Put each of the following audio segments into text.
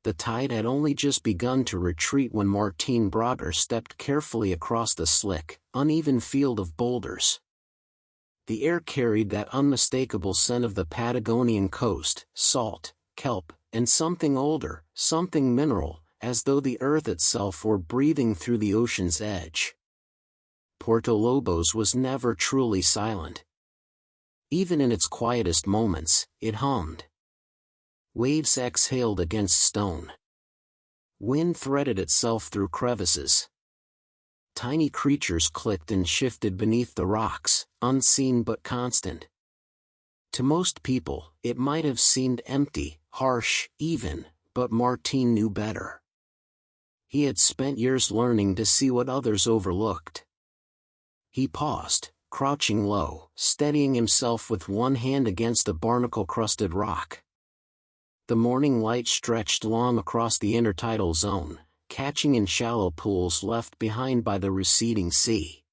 The tide had only just begun to retreat when Martine Broder stepped carefully across the slick, uneven field of boulders. The air carried that unmistakable scent of the Patagonian coast, salt, kelp, and something older, something mineral, as though the earth itself were breathing through the ocean's edge. Puerto Lobos was never truly silent. Even in its quietest moments, it hummed. Waves exhaled against stone. Wind threaded itself through crevices. Tiny creatures clicked and shifted beneath the rocks, unseen but constant. To most people, it might have seemed empty, harsh, even, but Martine knew better. He had spent years learning to see what others overlooked. He paused, crouching low, steadying himself with one hand against the barnacle-crusted rock. The morning light stretched long across the intertidal zone, catching in shallow pools left behind by the receding sea.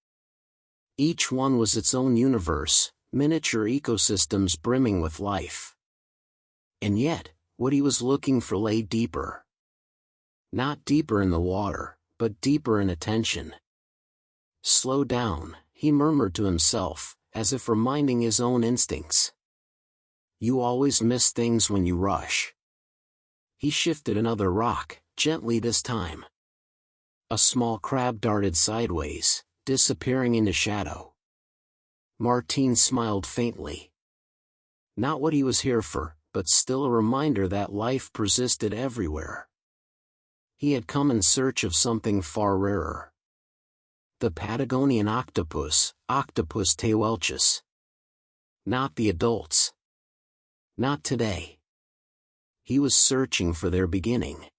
Each one was its own universe, miniature ecosystems brimming with life. And yet, what he was looking for lay deeper. Not deeper in the water, but deeper in attention. "Slow down," he murmured to himself, as if reminding his own instincts. "You always miss things when you rush." He shifted another rock, gently this time. A small crab darted sideways, disappearing into shadow. Martine smiled faintly. Not what he was here for, but still a reminder that life persisted everywhere. He had come in search of something far rarer. The Patagonian octopus, Octopus tehuelchus. Not the adults. Not today. He was searching for their beginning.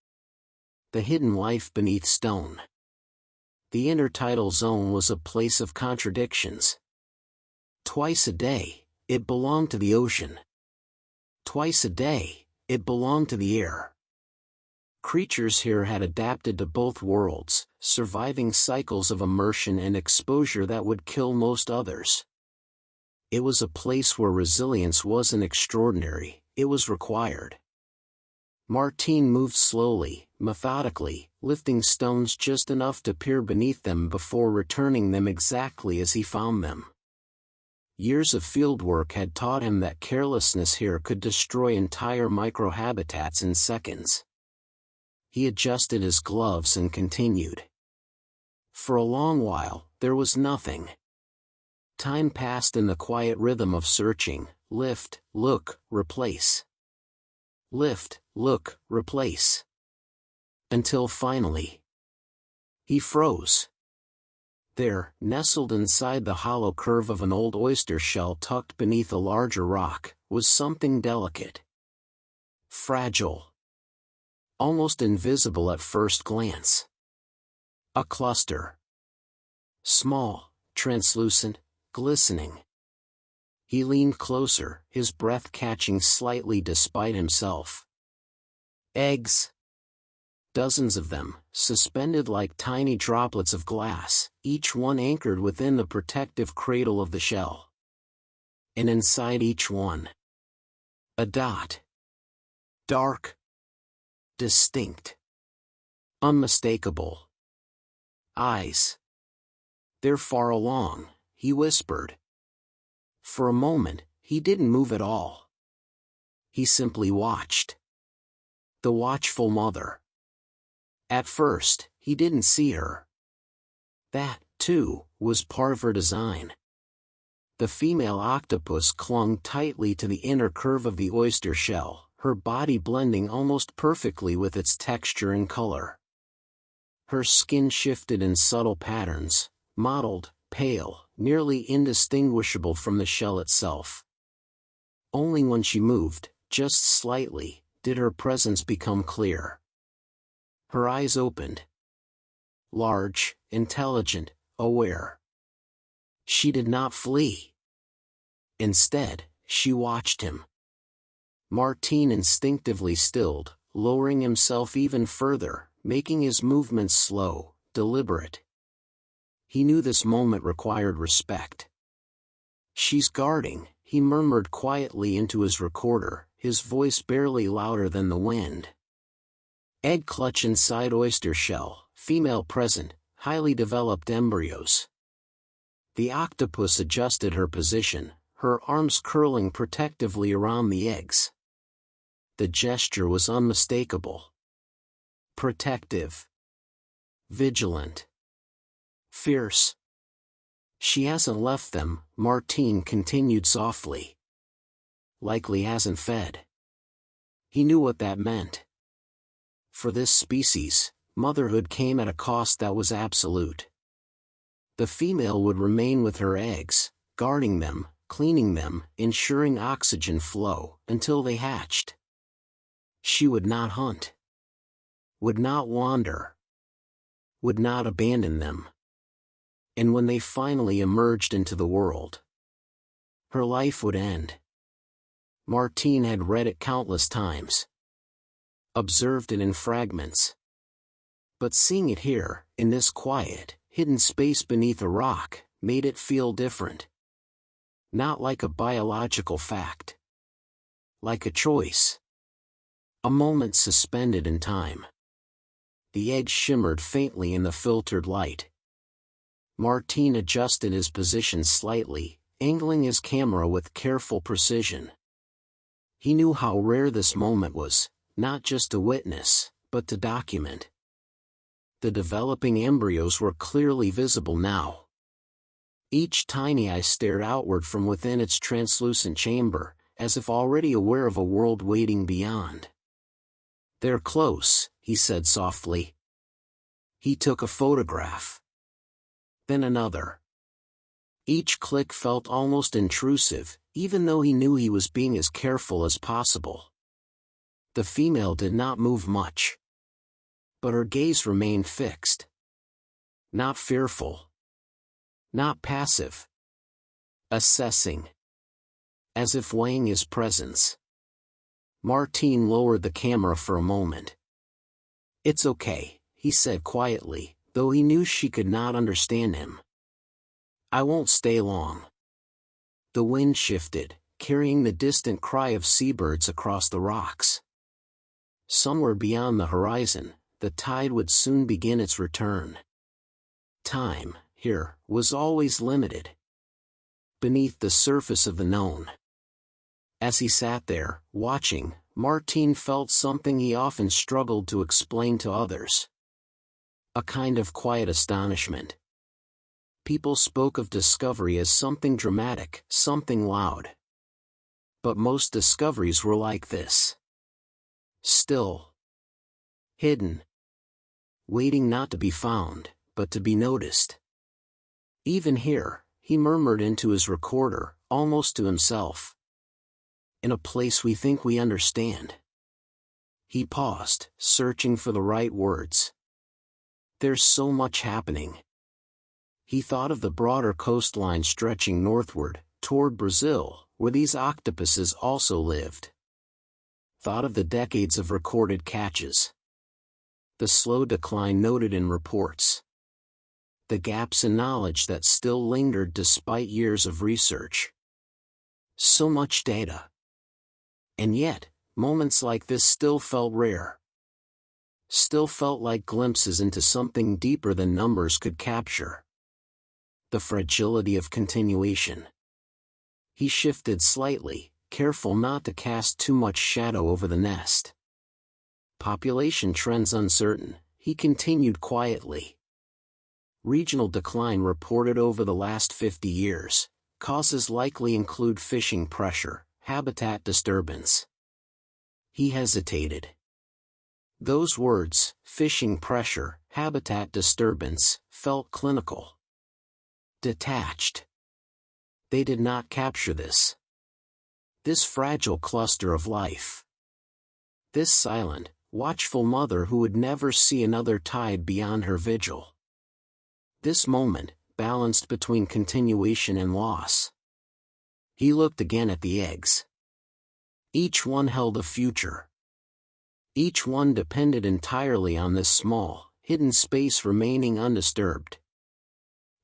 The hidden life beneath stone. The intertidal zone was a place of contradictions. Twice a day, it belonged to the ocean. Twice a day, it belonged to the air. Creatures here had adapted to both worlds, surviving cycles of immersion and exposure that would kill most others. It was a place where resilience wasn't extraordinary, it was required. Martine moved slowly, methodically, lifting stones just enough to peer beneath them before returning them exactly as he found them. Years of fieldwork had taught him that carelessness here could destroy entire microhabitats in seconds. He adjusted his gloves and continued. For a long while, there was nothing. Time passed in the quiet rhythm of searching, lift, look, replace. Lift, look, replace. Until finally, he froze. There, nestled inside the hollow curve of an old oyster shell tucked beneath a larger rock, was something delicate. Fragile. Almost invisible at first glance. A cluster. Small, translucent, glistening. He leaned closer, his breath catching slightly despite himself. Eggs. Dozens of them, suspended like tiny droplets of glass, each one anchored within the protective cradle of the shell. And inside each one, a dot. Dark. Distinct. Unmistakable. Eyes. "They're far along," he whispered. For a moment, he didn't move at all. He simply watched. The watchful mother. At first, he didn't see her. That, too, was part of her design. The female octopus clung tightly to the inner curve of the oyster shell, her body blending almost perfectly with its texture and color. Her skin shifted in subtle patterns, mottled, pale, nearly indistinguishable from the shell itself. Only when she moved, just slightly, did her presence become clear. Her eyes opened. Large, intelligent, aware. She did not flee. Instead, she watched him. Martine instinctively stilled, lowering himself even further, making his movements slow, deliberate. He knew this moment required respect. "She's guarding," he murmured quietly into his recorder, his voice barely louder than the wind. Egg clutch inside oyster shell, female present, highly developed embryos. The octopus adjusted her position, her arms curling protectively around the eggs. The gesture was unmistakable. Protective. Vigilant. Fierce. She hasn't left them, Martine continued softly. Likely hasn't fed. He knew what that meant. For this species, motherhood came at a cost that was absolute. The female would remain with her eggs, guarding them, cleaning them, ensuring oxygen flow, until they hatched. She would not hunt. Would not wander. Would not abandon them. And when they finally emerged into the world, her life would end. Martine had read it countless times. Observed it in fragments. But seeing it here, in this quiet, hidden space beneath a rock, made it feel different. Not like a biological fact. Like a choice. A moment suspended in time. The edge shimmered faintly in the filtered light. Martine adjusted his position slightly, angling his camera with careful precision. He knew how rare this moment was, not just to witness, but to document. The developing embryos were clearly visible now. Each tiny eye stared outward from within its translucent chamber, as if already aware of a world waiting beyond. "They're close," he said softly. He took a photograph. Then another. Each click felt almost intrusive, even though he knew he was being as careful as possible. The female did not move much. But her gaze remained fixed. Not fearful. Not passive. Assessing. As if weighing his presence. Martine lowered the camera for a moment. "It's okay," he said quietly, though he knew she could not understand him. "I won't stay long." The wind shifted, carrying the distant cry of seabirds across the rocks. Somewhere beyond the horizon, the tide would soon begin its return. Time, here, was always limited. Beneath the surface of the known. As he sat there, watching, Martine felt something he often struggled to explain to others. A kind of quiet astonishment. People spoke of discovery as something dramatic, something loud. But most discoveries were like this. Still. Hidden. Waiting not to be found, but to be noticed. Even here, he murmured into his recorder, almost to himself. In a place we think we understand. He paused, searching for the right words. There's so much happening. He thought of the broader coastline stretching northward, toward Brazil, where these octopuses also lived. Thought of the decades of recorded catches. The slow decline noted in reports. The gaps in knowledge that still lingered despite years of research. So much data. And yet, moments like this still felt rare. Still felt like glimpses into something deeper than numbers could capture. The fragility of continuation. He shifted slightly, careful not to cast too much shadow over the nest. Population trends uncertain, he continued quietly. Regional decline reported over the last 50 years. Causes likely include fishing pressure, habitat disturbance. He hesitated. Those words, fishing pressure, habitat disturbance, felt clinical. Detached. They did not capture this. This fragile cluster of life. This silent, watchful mother who would never see another tide beyond her vigil. This moment, balanced between continuation and loss. He looked again at the eggs. Each one held a future. Each one depended entirely on this small, hidden space remaining undisturbed.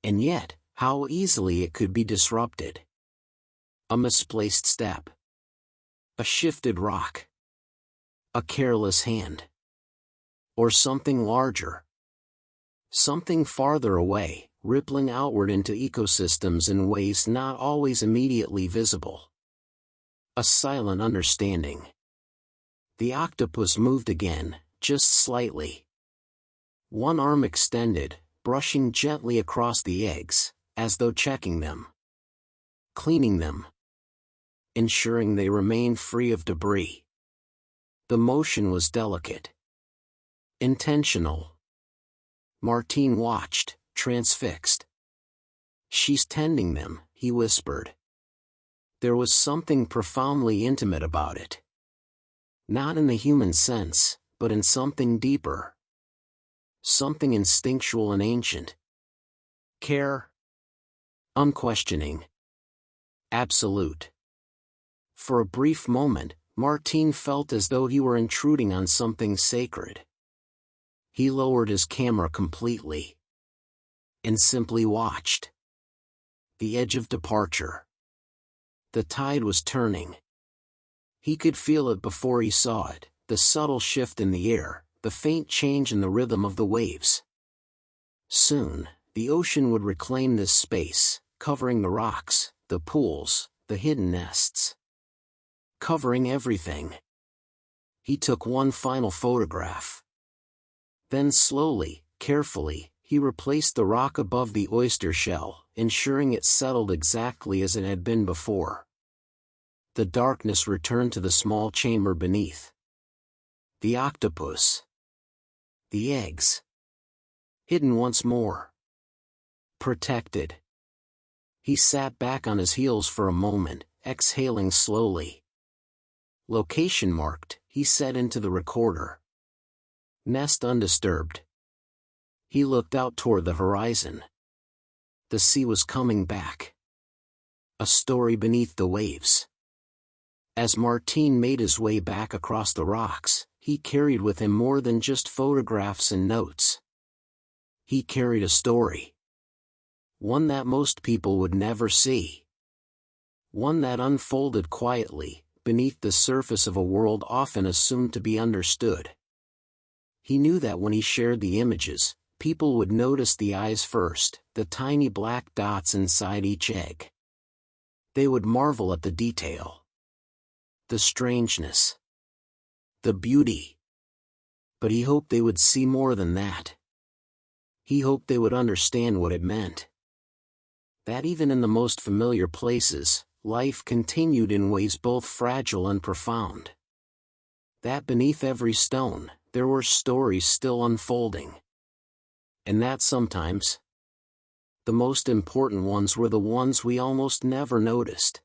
And yet, how easily it could be disrupted. A misplaced step. A shifted rock. A careless hand. Or something larger. Something farther away, rippling outward into ecosystems in ways not always immediately visible. A silent understanding. The octopus moved again, just slightly. One arm extended, brushing gently across the eggs, as though checking them. Cleaning them. Ensuring they remained free of debris. The motion was delicate. Intentional. Martine watched, transfixed. "She's tending them," he whispered. There was something profoundly intimate about it. Not in the human sense, but in something deeper. Something instinctual and ancient. Care. Unquestioning. Absolute. For a brief moment, Martine felt as though he were intruding on something sacred. He lowered his camera completely. And simply watched. The edge of departure. The tide was turning. He could feel it before he saw it, the subtle shift in the air, the faint change in the rhythm of the waves. Soon, the ocean would reclaim this space, covering the rocks, the pools, the hidden nests. Covering everything. He took one final photograph. Then slowly, carefully, he replaced the rock above the oyster shell, ensuring it settled exactly as it had been before. The darkness returned to the small chamber beneath. The octopus. The eggs. Hidden once more. Protected. He sat back on his heels for a moment, exhaling slowly. "Location marked," he said into the recorder. "Nest undisturbed." He looked out toward the horizon. The sea was coming back. A story beneath the waves. As Martine made his way back across the rocks, he carried with him more than just photographs and notes. He carried a story. One that most people would never see. One that unfolded quietly, beneath the surface of a world often assumed to be understood. He knew that when he shared the images, people would notice the eyes first, the tiny black dots inside each egg. They would marvel at the detail. The strangeness. The beauty. But he hoped they would see more than that. He hoped they would understand what it meant. That even in the most familiar places, life continued in ways both fragile and profound. That beneath every stone, there were stories still unfolding. And that sometimes, the most important ones were the ones we almost never noticed.